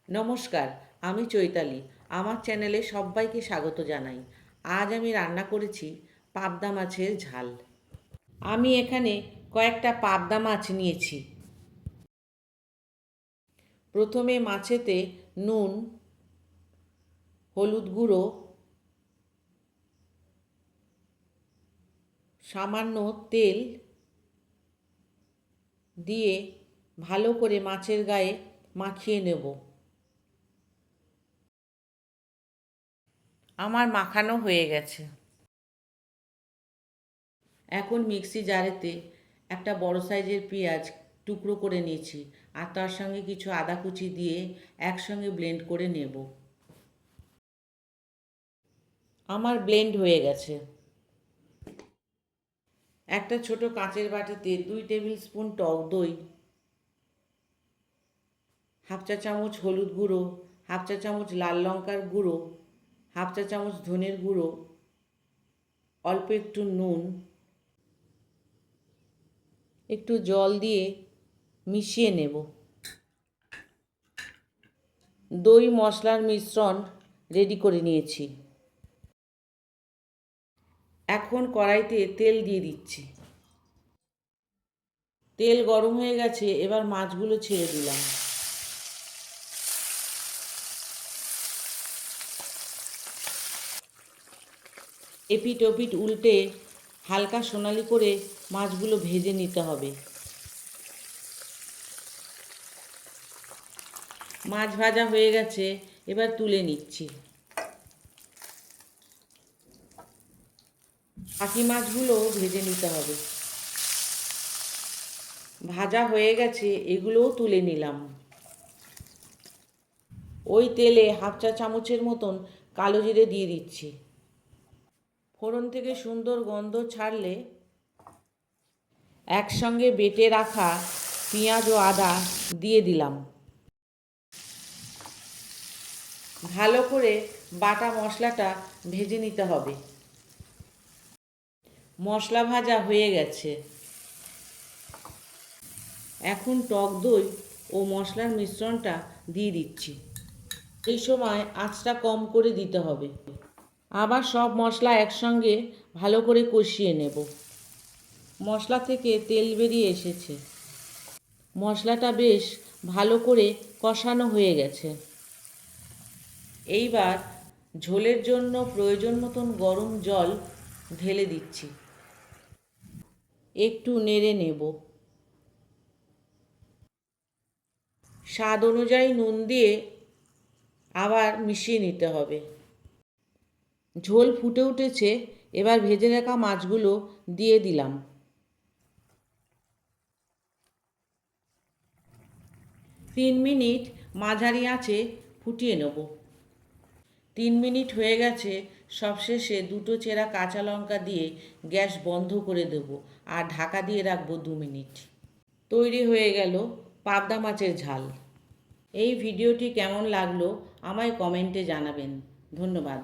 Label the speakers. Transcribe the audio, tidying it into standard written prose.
Speaker 1: নমস্কার, আমি চৈতালি। আমার চ্যানেলে সবাইকে স্বাগত জানাই। আজ আমি রান্না করেছি পাবদা মাছের ঝাল। আমি এখানে কয়েকটা পাবদা মাছ নিয়েছি। প্রথমে মাছেতে নুন, হলুদ গুঁড়ো, সামান্য তেল দিয়ে ভালো করে মাছের গায়ে মাখিয়ে নেব। আমার মাখানো হয়ে গেছে। এখন মিক্সি জারেতে একটা বড় সাইজের পেঁয়াজ টুকরো করে নিয়েছি আর তার সঙ্গে কিছু আদা কুচি দিয়ে একসঙ্গে ব্লেন্ড করে নেব। আমার ব্লেন্ড হয়ে গেছে। একটা ছোট কাঁচের বাটিতে 2 টেবিল স্পুন টক দই, হাফ চা চামচ হলুদ গুঁড়ো, হাফ চা চামচ লাল লঙ্কার গুঁড়ো, হাফ চা চামচ ধনের গুঁড়ো, অল্প একটু নুন, একটু জল দিয়ে মিশিয়ে নেব। দই মশলার মিশ্রণ রেডি করে নিয়েছি। এখন কড়াইতে তেল দিয়ে দিচ্ছি। তেল গরম হয়ে গেছে, এবার মাছগুলো ছেড়ে দিলাম। এপিট ওপিট উল্টে হালকা সোনালি করে মাছগুলো ভেজে নিতে হবে। মাছ ভাজা হয়ে গেছে, এবার তুলে নিচ্ছি। বাকি মাছগুলো ভেজে নিতে হবে। ভাজা হয়ে গেছে, এগুলোও তুলে নিলাম। ওই তেলে হাফ চা চামচের মতন কালো জিরে দিয়ে দিচ্ছি। ফোড়ন থেকে সুন্দর গন্ধ ছাড়লে একসঙ্গে বেটে রাখা পেঁয়াজ ও আদা দিয়ে দিলাম। ভালো করে বাটা মশলাটা ভেজে নিতে হবে। মশলা ভাজা হয়ে গেছে। এখন টক দই ও মশলার মিশ্রণটা দিয়ে দিচ্ছি। এই সময় আঁচটা কম করে দিতে হবে। আবার সব মশলা একসঙ্গে ভালো করে কষিয়ে নেব। মশলা থেকে তেল বেরিয়ে এসেছে। মশলাটা বেশ ভালো করে কষানো হয়ে গেছে। এইবার ঝোলের জন্য প্রয়োজন মতন গরম জল ঢেলে দিচ্ছি। একটু নেড়ে নেব। স্বাদ অনুযায়ী নুন দিয়ে আবার মিশিয়ে নিতে হবে। ঝোল ফুটে উঠেছে, এবার ভেজে রাখা মাছগুলো দিয়ে দিলাম। 3 মিনিট মাঝারি আঁচে ফুটিয়ে নেব। 3 মিনিট হয়ে গেছে, সবশেষে 2টো চেরা কাঁচা লঙ্কা দিয়ে গ্যাস বন্ধ করে দেব আর ঢাকা দিয়ে রাখবো 2 মিনিট। তৈরি হয়ে গেল পাবদা মাছের ঝাল। এই ভিডিওটি কেমন লাগলো আমায় কমেন্টে জানাবেন। ধন্যবাদ।